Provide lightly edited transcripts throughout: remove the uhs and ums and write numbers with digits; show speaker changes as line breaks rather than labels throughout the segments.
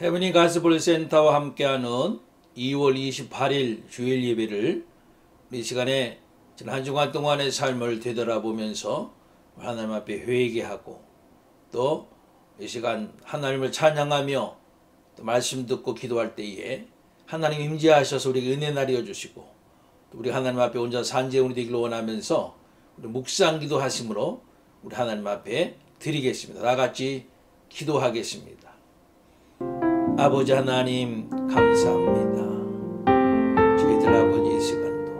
헤브닝 가스펠 센터와 함께하는 2월 28일 주일 예배를 이 시간에 지난 한 주간 동안의 삶을 되돌아보면서 하나님 앞에 회개하고 또 이 시간 하나님을 찬양하며 또 말씀 듣고 기도할 때에 하나님 임재하셔서 우리에게 은혜 나리여 주시고 또 우리 하나님 앞에 혼자 산재운이 되기를 원하면서 우리 묵상 기도하심으로 우리 하나님 앞에 드리겠습니다. 다 같이 기도하겠습니다. 아버지 하나님 감사합니다. 저희들 아버지 이 시간도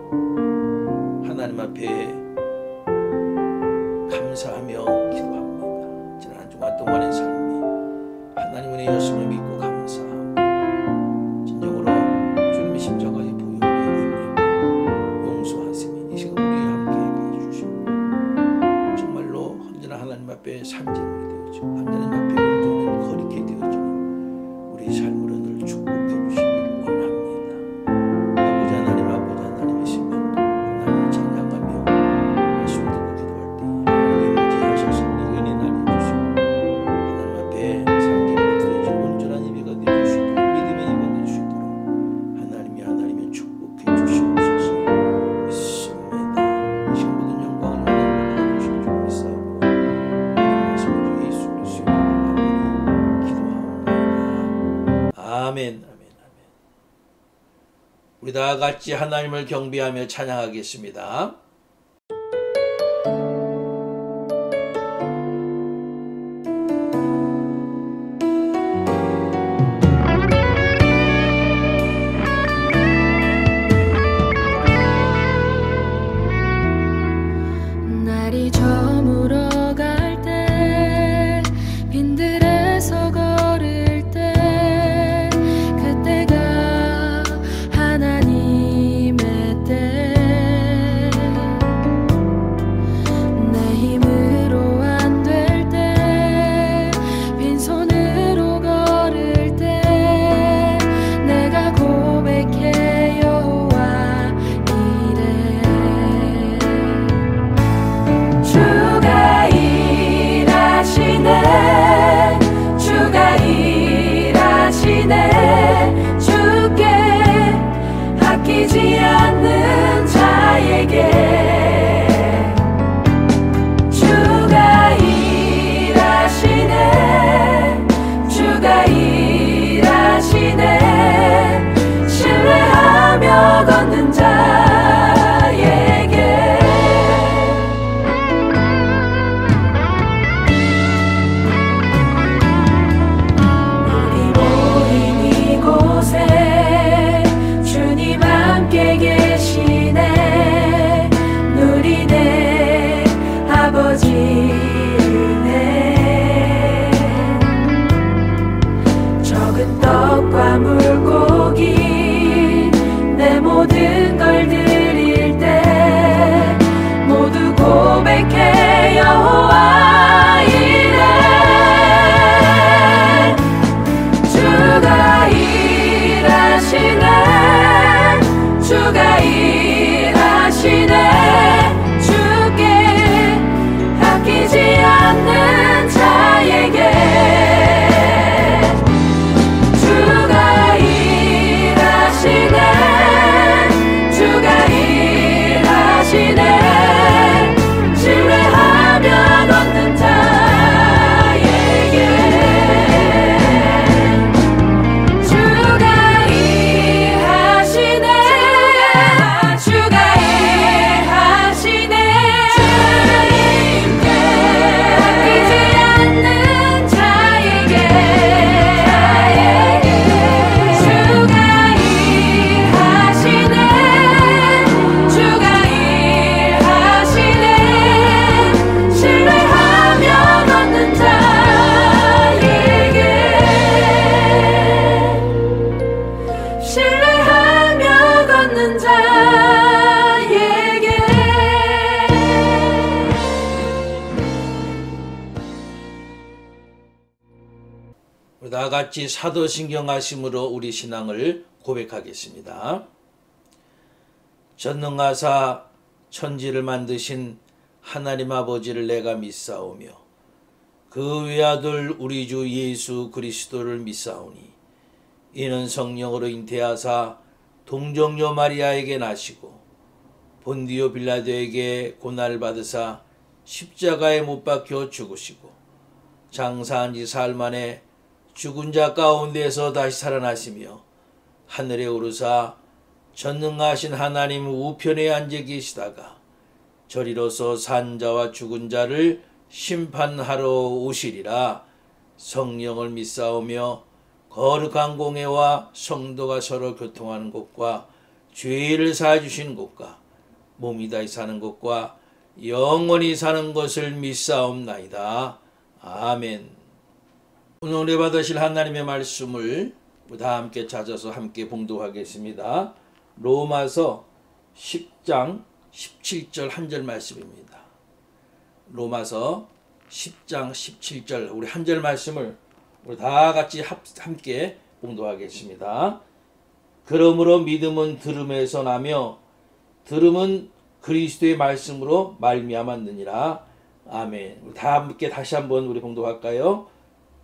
하나님 앞에 감사하며 기도합니다. 지난 한 주간 동안의 삶이 하나님 은혜였음을 믿고 감사하고 진정으로 주님의 십자가의 보혈의 은혜가 용서하심이 이 시간 우리와 함께 해주시고 정말로 언제나 하나님 앞에 산재물이 되어지고 하나님 앞에 온전히 거룩해 되어지는 우리 삶을 늘 축복해 주시길 원합니다. 아버지 하나님의 시간도 하나님을 찬양하며 말씀 듣고 기도할 때 하나님 임재하셔서 우리 은혜 나려 주시고 하나님 앞에 상징으로 되어지는 온전한 예배가 되어주시도록 믿음의 예배가 되어주시도록 하나님의 축복해 주시옵소서. 믿습니다. 이 시간 모든 영광을 하나님께 받아주실 줄 믿사오고 모든 말씀을 주 예수 그리스도의 이름으로 기도하옵나이다. 아멘. 우리 다 같이 하나님을 경배하며 찬양하겠습니다.
날이 저물어 갈 때 빈들에서 걸을 때 그때가 하나님의 때 내 힘으로 안 될 때 빈손으로 걸을 때 내가 고백해 여호와 이래 주가 일하시네 주가 일하시네 주께 아끼지 않는 자에게 주가 일하시네 주가 일하시네 신뢰하며 걷는 자에게 우리 모인 이곳에 주님 함께 계시네 누리네 아버지네 적은 떡과 물고기 내 모든 걸 드릴 때 모두 고백해 여호와 이래 주가 일하시네 주가 일하시네 주께 아끼지 않는 자에게 주가 일하시네 주가 일하시네 신뢰하며 걷는 자에게 주가 일하시네 주가 일하시네 주님께 아끼지 않는 자에게 주가 일하시네 주가 일하시네 신뢰하며 걷는 자에게 신뢰하며 걷는 자에게
우리 다 같이 사도신경 하심으로 우리 신앙을 고백하겠습니다. 전능하사 천지를 만드신 하나님 아버지를 내가 믿사오며 그 외아들 우리 주 예수 그리스도를 믿사오니 이는 성령으로 잉태하사 동정녀 마리아에게 나시고 본디오 빌라도에게 고난을 받으사 십자가에 못 박혀 죽으시고 장사한 지 사흘 만에 죽은 자 가운데서 다시 살아나시며 하늘에 오르사 전능하신 하나님 우편에 앉아 계시다가 저리로서 산 자와 죽은 자를 심판하러 오시리라. 성령을 믿사오며 거룩한 공회와 성도가 서로 교통하는 곳과 죄를 사해 주시는 곳과 몸이 다시 사는 곳과 영원히 사는 것을 믿사옵나이다. 아멘. 오늘 받으실 하나님의 말씀을 다 함께 찾아서 함께 봉독하겠습니다. 로마서 10장 17절 한 절 말씀입니다. 로마서 10장 17절 우리 한 절 말씀을 우리 다 같이 함께 봉독하겠습니다. 그러므로 믿음은 들음에서 나며 들음은 그리스도의 말씀으로 말미암았느니라. 아멘. 우리 다 함께 다시 한번 우리 봉독할까요?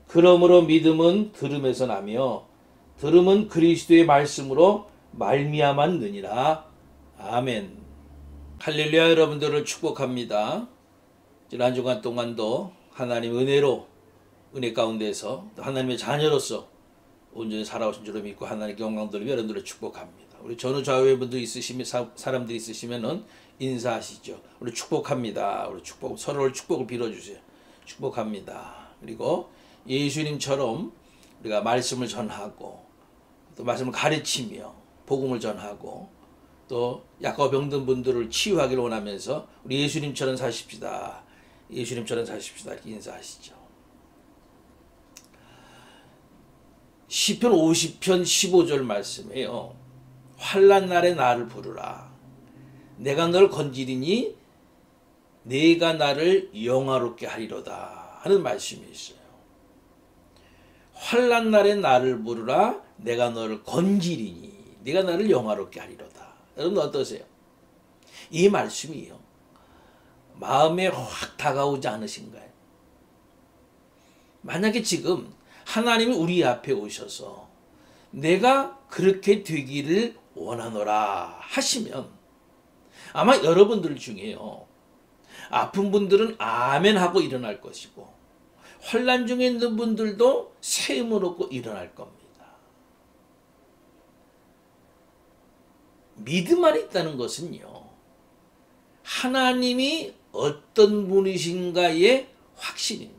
그러므로 믿음은 들음에서 나며 들음은 그리스도의 말씀으로 말미암았느니라. 아멘. 할렐루야. 여러분들을 축복합니다. 지난 주간 동안도 하나님 은혜로 은혜 가운데서 하나님의 자녀로서 온전히 살아오신 줄로 믿고 하나님께 영광 돌리며 여러분들을 축복합니다. 우리 전후 좌우의 분들 있으시면 사람들이 있으시면은 인사하시죠. 우리 축복합니다. 우리 서로를 축복을 빌어주세요. 축복합니다. 그리고 예수님처럼 우리가 말씀을 전하고 또 말씀을 가르치며 복음을 전하고 또 약하고 병든 분들을 치유하기를 원하면서 우리 예수님처럼 사십시다. 예수님처럼 사십시다. 이렇게 인사하시죠. 시편 50편 15절 말씀이에요. 환난 날에 나를 부르라. 내가 널 건지리니 내가 나를 영화롭게 하리로다 하는 말씀이 있어요. 환난 날에 나를 부르라. 내가 너를 건지리니 네가 나를 영화롭게 하리로다. 여러분 어떠세요? 이 말씀이요. 마음에 확 다가오지 않으신가요? 만약에 지금 하나님이 우리 앞에 오셔서 내가 그렇게 되기를 원하노라 하시면 아마 여러분들 중에요. 아픈 분들은 아멘 하고 일어날 것이고 환난 중에 있는 분들도 새 힘을 얻고 일어날 겁니다. 믿음 안에 있다는 것은요. 하나님이 어떤 분이신가의 확신입니다.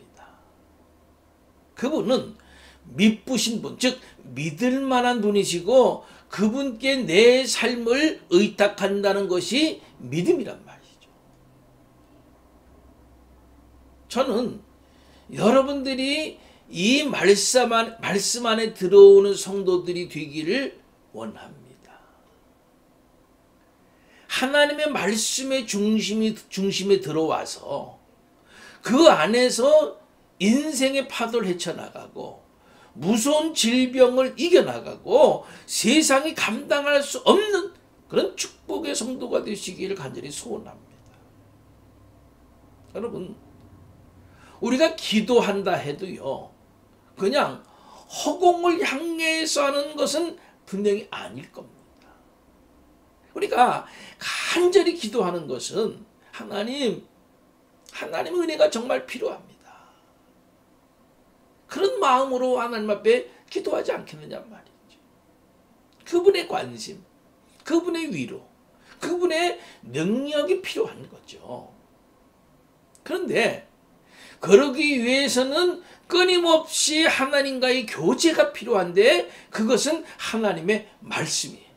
그분은 믿부신 분, 즉 믿을 만한 분이시고 그분께 내 삶을 의탁한다는 것이 믿음이란 말이죠. 저는 여러분들이 이 말씀 안에 들어오는 성도들이 되기를 원합니다. 하나님의 말씀의 중심에 들어와서 그 안에서 인생의 파도를 헤쳐나가고 무서운 질병을 이겨나가고 세상이 감당할 수 없는 그런 축복의 성도가 되시기를 간절히 소원합니다. 여러분, 우리가 기도한다 해도요, 그냥 허공을 향해서 하는 것은 분명히 아닐 겁니다. 우리가 간절히 기도하는 것은 하나님의 은혜가 정말 필요합니다. 그런 마음으로 하나님 앞에 기도하지 않겠느냐 말이죠. 그분의 관심, 그분의 위로, 그분의 능력이 필요한 거죠. 그런데 그러기 위해서는 끊임없이 하나님과의 교제가 필요한데 그것은 하나님의 말씀이에요.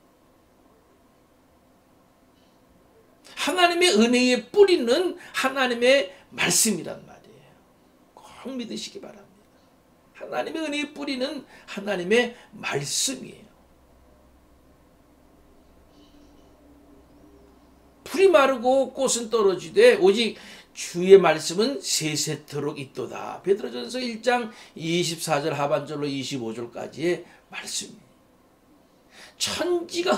하나님의 은혜의 뿌리는 하나님의 말씀이란 말이에요. 꼭 믿으시기 바랍니다. 하나님의 은혜의 뿌리는 하나님의 말씀이에요. 풀이 마르고 꽃은 떨어지되 오직 주의 말씀은 세세토록 있도다. 베드로전서 1장 24절 하반절로 25절까지의 말씀이에요. 천지가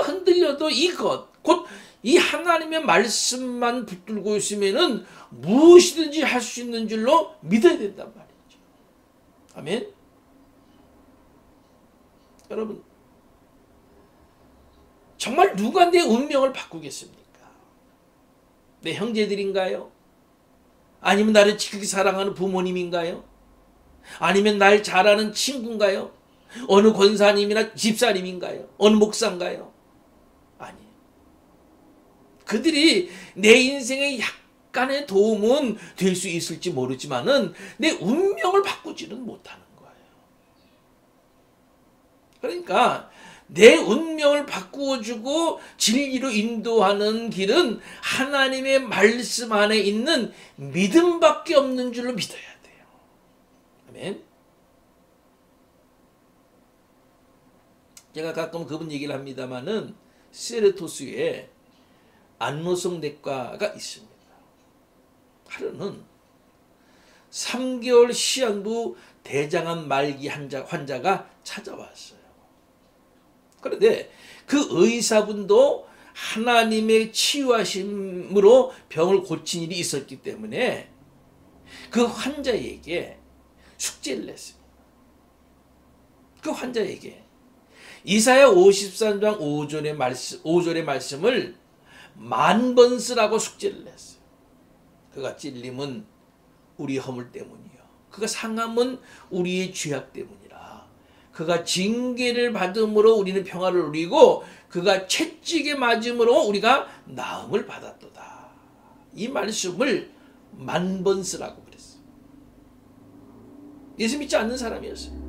흔들려도 이것 곧 이 하나님의 말씀만 붙들고 있으면은 무엇이든지 할 수 있는 줄로 믿어야 된단 말이죠. 아멘. 여러분, 정말 누가 내 운명을 바꾸겠습니까? 내 형제들인가요? 아니면 나를 지극히 사랑하는 부모님인가요? 아니면 날 잘 아는 친구인가요? 어느 권사님이나 집사님인가요? 어느 목사인가요? 아니에요. 그들이 내 인생에 약간의 도움은 될 수 있을지 모르지만은 내 운명을 바꾸지는 못하는 거예요. 그러니까 내 운명을 바꾸어주고 진리로 인도하는 길은 하나님의 말씀 안에 있는 믿음밖에 없는 줄로 믿어야 돼요. 아멘. 제가 가끔 그분 얘기를 합니다마는 세르토스에 안노성 내과가 있습니다. 하루는 3개월 시한부 대장암 말기 환자가 찾아왔어요. 그런데 그 의사분도 하나님의 치유하심으로 병을 고친 일이 있었기 때문에 그 환자에게 숙제를 냈습니다. 그 환자에게 이사야 53장 5절의 말씀을 10,000번 쓰라고 숙제를 냈어요. 그가 찔림은 우리 허물 때문이요, 그가 상함은 우리의 죄악 때문이라. 그가 징계를 받음으로 우리는 평화를 누리고 그가 채찍에 맞음으로 우리가 나음을 받았도다. 이 말씀을 10,000번 쓰라고 그랬어요. 예수 믿지 않는 사람이었어요.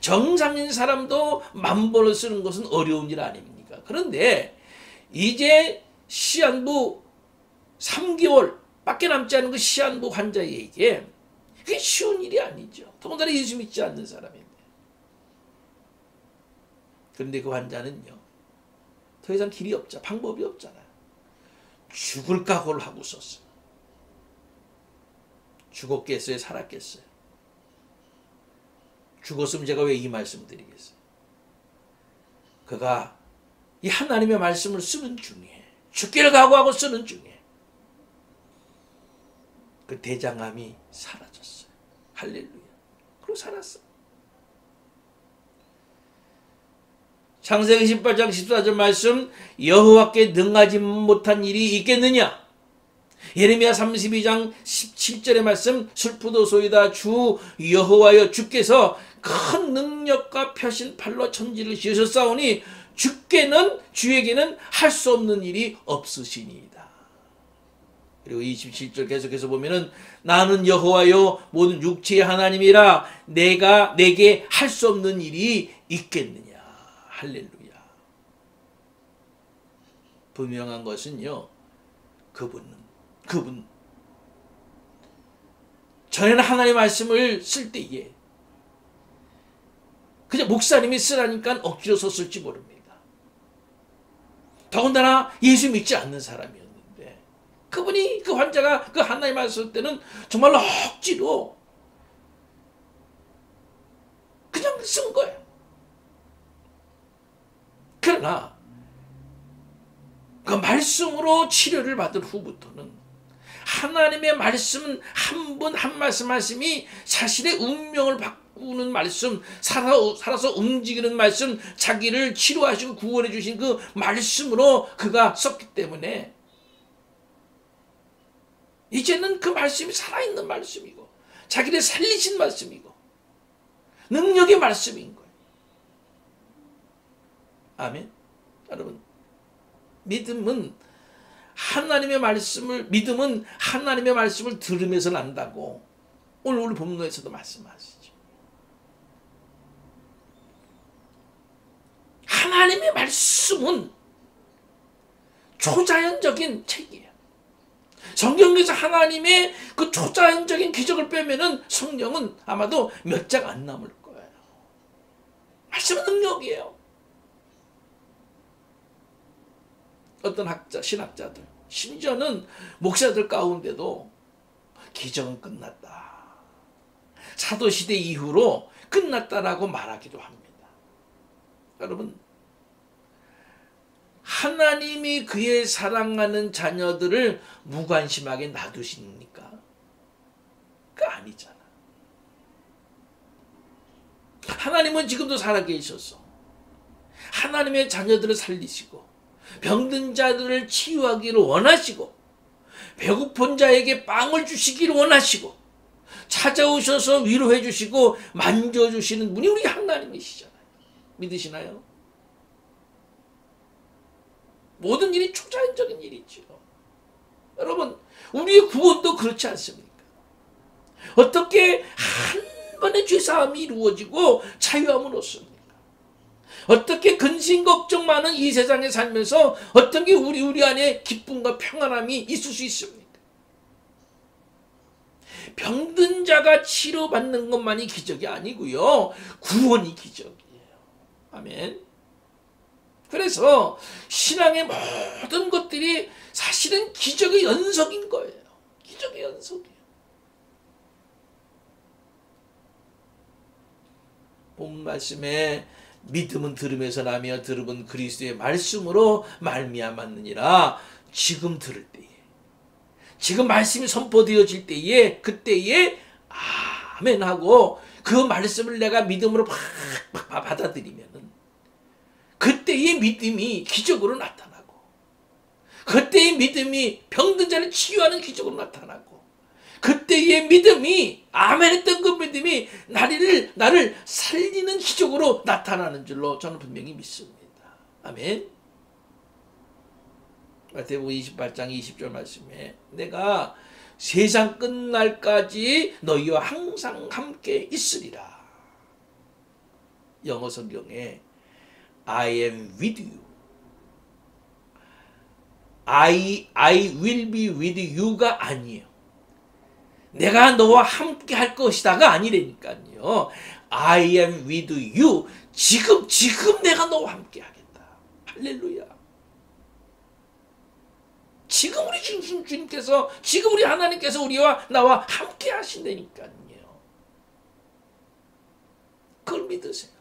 정상인 사람도 10,000번을 쓰는 것은 어려운 일 아닙니까? 그런데 이제 시한부 3개월 밖에 남지 않은 그 시한부 환자에게 그게 쉬운 일이 아니죠. 더군다나 예수 믿지 않는 사람인데. 그런데 그 환자는요, 더 이상 길이 없잖아. 방법이 없잖아요. 죽을 각오를 하고 있었어요. 죽었겠어요? 살았겠어요? 죽었으면 제가 왜 이 말씀 드리겠어요? 그가 이 하나님의 말씀을 쓰는 중에, 죽기를 각오하고 쓰는 중에 그 대장암이 사라졌어요. 할렐루야. 그리고 살았어요. 창세기 18장 14절 말씀, 여호와께 능하지 못한 일이 있겠느냐? 예레미야 32장 17절의 말씀, 슬프도소이다 주 여호와여, 주께서 큰 능력과 펴신 팔로 천지를 지으셨사오니 주에게는 할 수 없는 일이 없으시니이다. 그리고 27절 계속해서 보면은 나는 여호와요 모든 육체의 하나님이라 내게 할 수 없는 일이 있겠느냐. 할렐루야. 분명한 것은요, 그분 전에는 하나님의 말씀을 쓸 때에 그냥 목사님이 쓰라니까 억지로 썼을지 모릅니다. 더군다나 예수 믿지 않는 사람이었는데 그분이, 그 환자가 그 하나님의 말씀 쓸 때는 정말로 억지로 그냥 쓴 거예요. 그러나 그 말씀으로 치료를 받은 후부터는 하나님의 말씀은 한 번 한 말씀이 자신의 운명을 바꾸는 말씀, 살아서 움직이는 말씀, 자기를 치료하시고 구원해 주신 그 말씀으로 그가 썼기 때문에 이제는 그 말씀이 살아있는 말씀이고 자기를 살리신 말씀이고 능력의 말씀인 거예요. 아멘. 여러분, 믿음은 하나님의 말씀을 들으면서 난다고 오늘 본문에서도 말씀하시죠. 하나님의 말씀은 초자연적인 책이에요. 성경에서 하나님의 그 초자연적인 기적을 빼면은 성경은 아마도 몇 장 안 남을 거예요. 말씀은 능력이에요. 어떤 신학자들, 심지어는 목사들 가운데도 기적은 끝났다, 사도시대 이후로 끝났다라고 말하기도 합니다. 여러분, 하나님이 그의 사랑하는 자녀들을 무관심하게 놔두십니까? 그거 아니잖아. 하나님은 지금도 살아계셔서 하나님의 자녀들을 살리시고 병든 자들을 치유하기를 원하시고 배고픈 자에게 빵을 주시기를 원하시고 찾아오셔서 위로해 주시고 만져주시는 분이 우리 하나님이시잖아요. 믿으시나요? 모든 일이 초자연적인 일이죠. 여러분, 우리의 구원도 그렇지 않습니까? 어떻게 한 번의 죄사함이 이루어지고 자유함을 얻습니까? 어떻게 근심 걱정 많은 이 세상에 살면서 어떻게 우리 안에 기쁨과 평안함이 있을 수 있습니까? 병든 자가 치료받는 것만이 기적이 아니고요, 구원이 기적이에요. 아멘. 그래서 신앙의 모든 것들이 사실은 기적의 연속인 거예요. 기적의 연속이에요. 본 말씀에 믿음은 들음에서 나며 들음은 그리스도의 말씀으로 말미암았느니라. 지금 들을 때에, 지금 말씀이 선포되어질 때에, 그때에 아멘 하고 그 말씀을 내가 믿음으로 팍팍 받아들이면은 그때의 믿음이 기적으로 나타나고, 그때의 믿음이 병든 자를 치유하는 기적으로 나타나고, 그때의 믿음이 아멘 했던 그 믿음이 나를 살리는 기적으로 나타나는 줄로 저는 분명히 믿습니다. 아멘. 마태복음 28장 20절 말씀에 내가 세상 끝날까지 너희와 항상 함께 있으리라. 영어 성경에 I am with you. I will be with you가 아니에요. 내가 너와 함께 할 것이다가 아니라니까요. I am with you. 지금 내가 너와 함께 하겠다. 할렐루야. 지금 우리 주님께서, 지금 우리 하나님께서 우리와 나와 함께 하신다니까요. 그걸 믿으세요.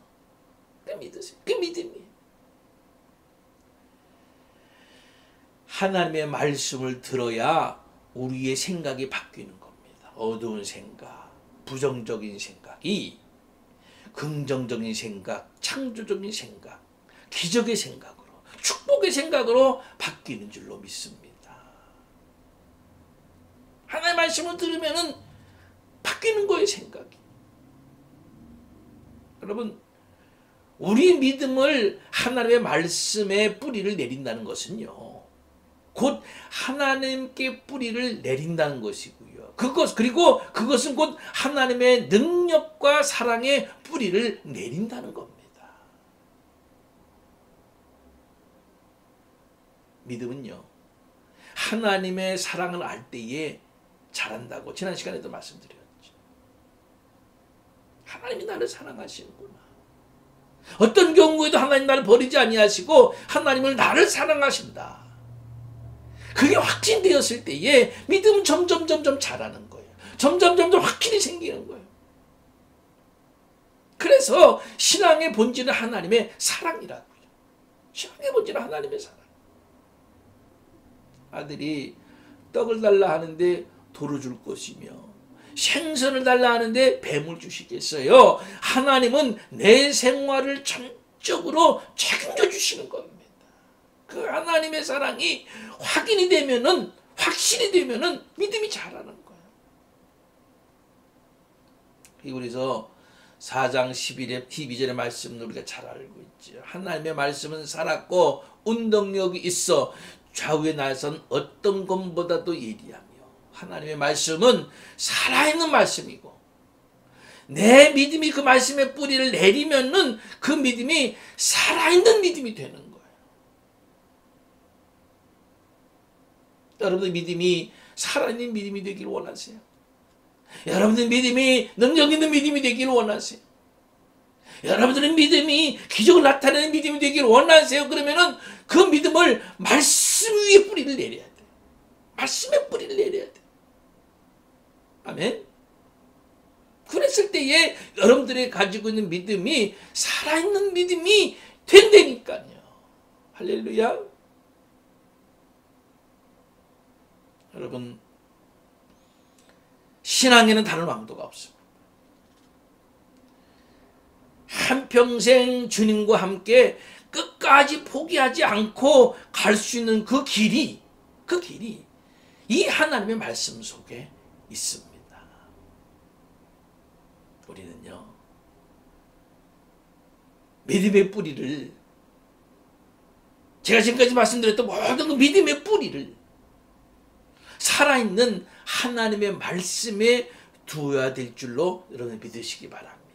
그걸 믿으세요. 그 믿음이에요. 하나님의 말씀을 들어야 우리의 생각이 바뀌는 겁니다. 어두운 생각, 부정적인 생각이 긍정적인 생각, 창조적인 생각, 기적의 생각으로, 축복의 생각으로 바뀌는 줄로 믿습니다. 하나님의 말씀을 들으면은 바뀌는 거예요, 생각이. 여러분, 우리 믿음을 하나님의 말씀에 뿌리를 내린다는 것은요, 곧 하나님께 뿌리를 내린다는 것이고요. 그리고 그것은 곧 하나님의 능력과 사랑의 뿌리를 내린다는 겁니다. 믿음은요, 하나님의 사랑을 알 때에 자란다고 지난 시간에도 말씀드렸죠. 하나님이 나를 사랑하시는구나. 어떤 경우에도 하나님 나를 버리지 아니하시고 하나님을 나를 사랑하신다. 그게 확진되었을 때에 믿음은 점점 자라는 거예요. 점점 확실히 생기는 거예요. 그래서 신앙의 본질은 하나님의 사랑이라고요. 신앙의 본질은 하나님의 사랑. 아들이 떡을 달라 하는데 돌을 줄 것이며 생선을 달라 하는데 뱀을 주시겠어요? 하나님은 내 생활을 전적으로 책임져 주시는 겁니다. 그 하나님의 사랑이 확인이 되면은, 확신이 되면은 믿음이 자라는 거예요. 그래서 4장 12절의 말씀을 우리가 잘 알고 있죠. 하나님의 말씀은 살았고 운동력이 있어 좌우에 나선 어떤 것보다도 예리하며, 하나님의 말씀은 살아있는 말씀이고, 내 믿음이 그 말씀의 뿌리를 내리면은 그 믿음이 살아있는 믿음이 되는 거예요. 여러분들 믿음이 살아있는 믿음이 되기를 원하세요? 여러분들 믿음이 능력 있는 믿음이 되기를 원하세요? 여러분들의 믿음이 기적을 나타내는 믿음이 되기를 원하세요? 그러면은 그 믿음을 말씀 위에 뿌리를 내려야 돼요. 말씀에 뿌리를 내려야 돼요. 아멘. 그랬을 때에 여러분들이 가지고 있는 믿음이 살아있는 믿음이 된다니까요. 할렐루야. 여러분, 신앙에는 다른 왕도가 없습니다. 한평생 주님과 함께 끝까지 포기하지 않고 갈 수 있는 그 길이 이 하나님의 말씀 속에 있습니다. 우리는요, 믿음의 뿌리를, 제가 지금까지 말씀드렸던 모든 그 믿음의 뿌리를 살아있는 하나님의 말씀에 두어야 될 줄로 여러분 믿으시기 바랍니다.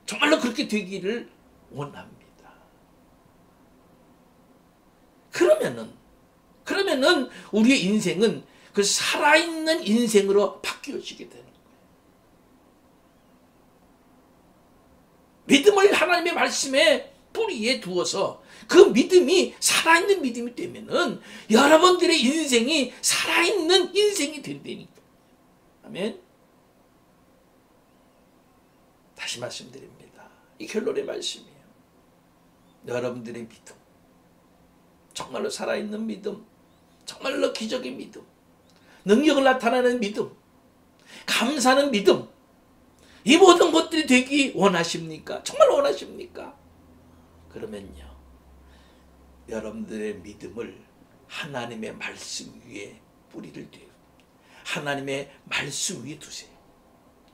정말로 그렇게 되기를 원합니다. 그러면은 우리의 인생은 그 살아있는 인생으로 바뀌어지게 되는 거예요. 믿음을 하나님의 말씀에 뿌리에 두어서 그 믿음이 살아있는 믿음이 되면은 여러분들의 인생이 살아있는 인생이 된다니까. 아멘. 다시 말씀드립니다. 이 결론의 말씀이에요. 여러분들의 믿음, 정말로 살아있는 믿음, 정말로 기적의 믿음, 능력을 나타내는 믿음, 감사하는 믿음, 이 모든 것들이 되기 원하십니까? 정말 원하십니까? 그러면요, 여러분들의 믿음을 하나님의 말씀 위에 뿌리를 두세요. 하나님의 말씀 위에 두세요.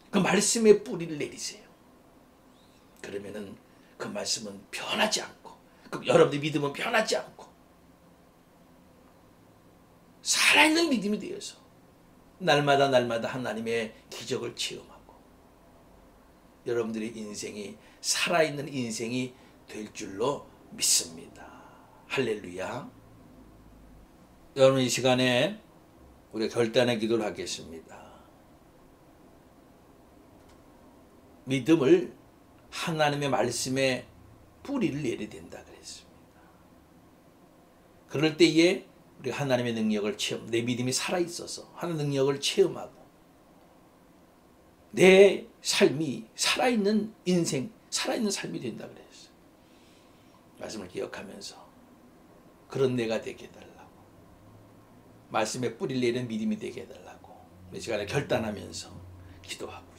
그 말씀에 뿌리를 내리세요. 그러면은 그 말씀은 변하지 않고, 여러분의 믿음은 변하지 않고 살아있는 믿음이 되어서 날마다 하나님의 기적을 체험하고 여러분들의 인생이 살아있는 인생이 될 줄로 믿습니다. 할렐루야. 여러분, 이 시간에 우리가 결단의 기도를 하겠습니다. 믿음을 하나님의 말씀에 뿌리를 내려야 된다 그랬습니다. 그럴 때에 우리가 하나님의 능력을 내 믿음이 살아있어서 하나님의 능력을 체험하고 내 삶이 살아있는 인생, 살아있는 삶이 된다 그랬어요. 말씀을 기억하면서 그런 내가 되게 해달라고, 말씀에 뿌리를 내리는 믿음이 되게 해달라고 이 시간에 결단하면서 기도하고요.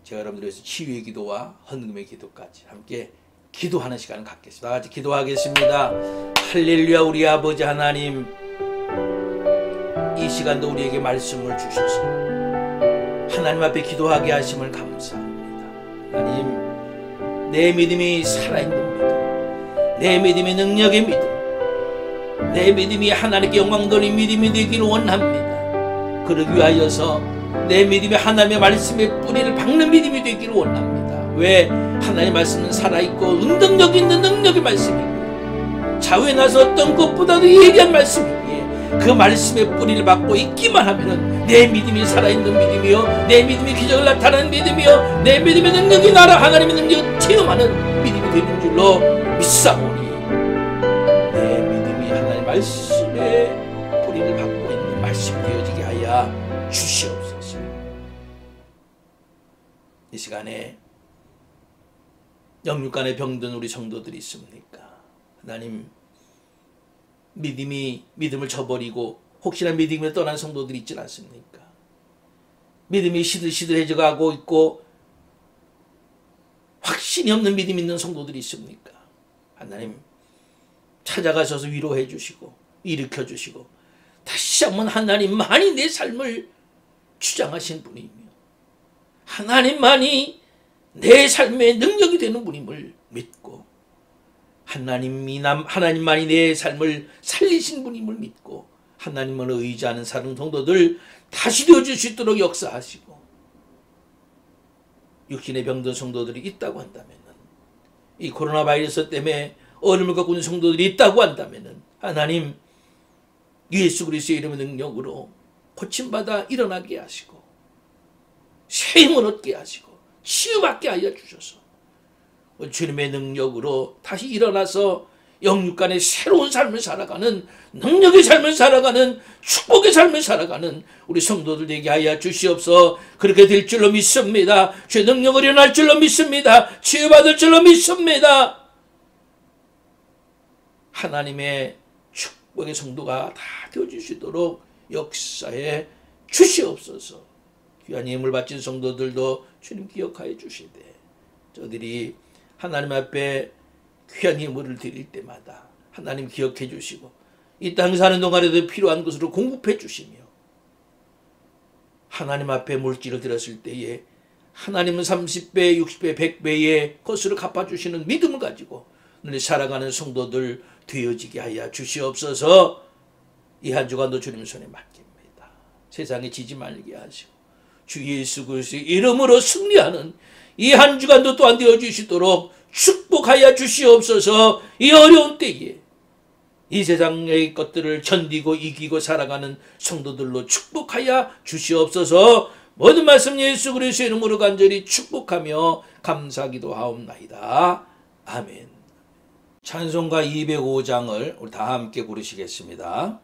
제가 여러분들 위해서 치유의 기도와 헌금의 기도까지 함께 기도하는 시간을 갖겠습니다. 다 같이 기도하겠습니다. 할렐루야. 우리 아버지 하나님, 이 시간도 우리에게 말씀을 주셔서 하나님 앞에 기도하게 하심을 감사합니다. 하나님, 내 믿음이 살아있는 믿음, 내 믿음이 능력의 믿음, 내 믿음이 하나님께 영광 돌린 믿음이 되기를 원합니다. 그러기 위하여서 내 믿음이 하나님의 말씀에 뿌리를 박는 믿음이 되기를 원합니다. 왜? 하나님의 말씀은 살아있고 운동력 있는 능력의 말씀이고 좌우에 나서 어떤 것보다도 예리한 말씀이기에 그 말씀에 뿌리를 박고 있기만 하면은 내 믿음이 살아있는 믿음이요, 내 믿음이 기적을 나타내는 믿음이요, 내 믿음의 능력이 나라 하나님의 능력을 체험하는 믿음이 되는 줄로 믿사오니 내 믿음이 하나님의 말씀에 뿌리를 박고 있는 말씀이 되어지게 하여 주시옵소서. 이 시간에 영육간에 병든 우리 성도들이 있습니까? 하나님, 믿음을 저버리고 혹시나 믿음을 떠난 성도들이 있지 않습니까? 믿음이 시들시들해져 가고 있고 확신이 없는 믿음이 있는 성도들이 있습니까? 하나님, 찾아가셔서 위로해 주시고 일으켜 주시고 다시 한번 하나님만이 내 삶을 주장하신 분이며 하나님만이 내 삶의 능력이 되는 분임을 믿고 하나님만이 내 삶을 살리신 분임을 믿고 하나님을 의지하는 사는 성도들 다시 되어줄 수 있도록 역사하시고 육신의 병든 성도들이 있다고 한다면 이 코로나 바이러스 때문에 어려움을 갖고 있는 성도들이 있다고 한다면 하나님 예수 그리스도의 이름의 능력으로 고침받아 일어나게 하시고 새 힘을 얻게 하시고 치유받게 하여 주셔서 주님의 능력으로 다시 일어나서 영육간의 새로운 삶을 살아가는 능력의 삶을 살아가는 축복의 삶을 살아가는 우리 성도들 되게 하여 주시옵소서. 그렇게 될 줄로 믿습니다. 주의 능력을 일어날 줄로 믿습니다. 치유받을 줄로 믿습니다. 하나님의 축복의 성도가 다 되어주시도록 역사해 주시옵소서. 귀한 힘을 바친 성도들도 주님 기억하여 주시되 저들이 하나님 앞에 귀한 예물을 드릴 때마다 하나님 기억해 주시고 이 땅 사는 동안에도 필요한 것으로 공급해 주시며 하나님 앞에 물질을 드렸을 때에 하나님은 30배, 60배, 100배의 것으로 갚아주시는 믿음을 가지고 눈에 살아가는 성도들 되어지게 하여 주시옵소서. 이 한 주간도 주님 손에 맡깁니다. 세상에 지지 말게 하시고 주 예수 그리스도의 이름으로 승리하는 이 한 주간도 또한 되어주시도록 축복하여 주시옵소서. 이 어려운 때에 이 세상의 것들을 견디고 이기고 살아가는 성도들로 축복하여 주시옵소서. 모든 말씀 예수 그리스도의 이름으로 간절히 축복하며 감사기도 하옵나이다. 아멘. 찬송가 205장을 우리 다 함께 부르시겠습니다.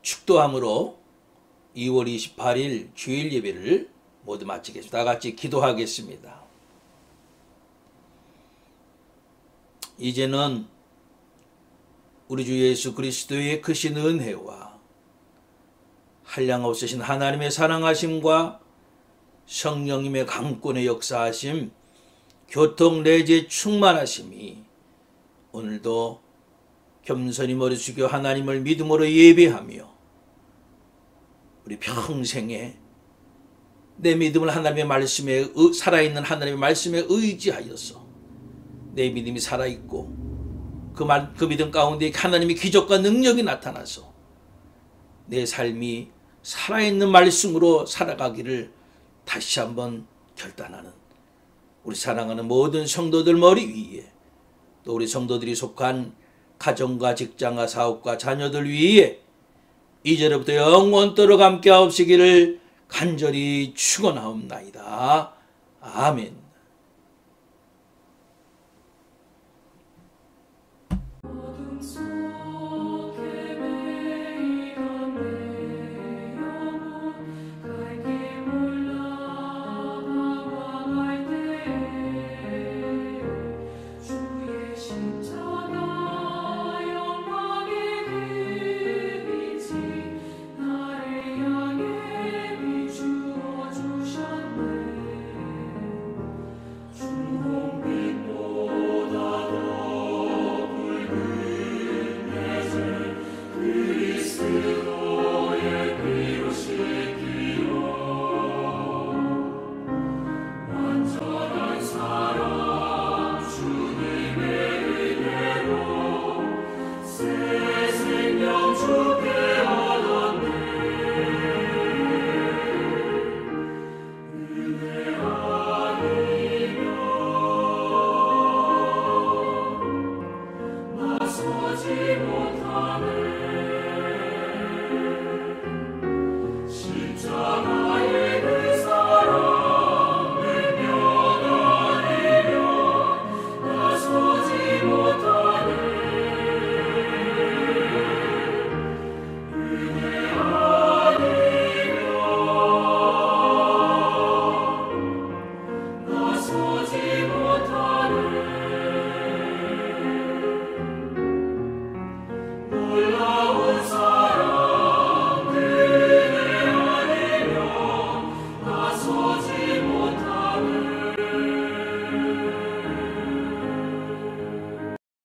축도함으로 2월 28일 주일 예배를 모두 마치겠습니다. 다 같이 기도하겠습니다. 이제는 우리 주 예수 그리스도의 크신 은혜와 한량없으신 하나님의 사랑하심과 성령님의 강권의 역사하심, 교통내재 충만하심이 오늘도 겸손히 머리 숙여 하나님을 믿음으로 예배하며 우리 평생에 내 믿음을 하나님의 말씀에 살아있는 하나님의 말씀에 의지하여서 내 믿음이 살아있고 그 믿음 가운데 하나님의 기적과 능력이 나타나서 내 삶이 살아있는 말씀으로 살아가기를 다시 한번 결단하는 우리 사랑하는 모든 성도들 머리 위에, 또 우리 성도들이 속한 가정과 직장과 사업과 자녀들 위에 이제로부터 영원토록 함께 하옵시기를 간절히 축원하옵나이다. 아멘.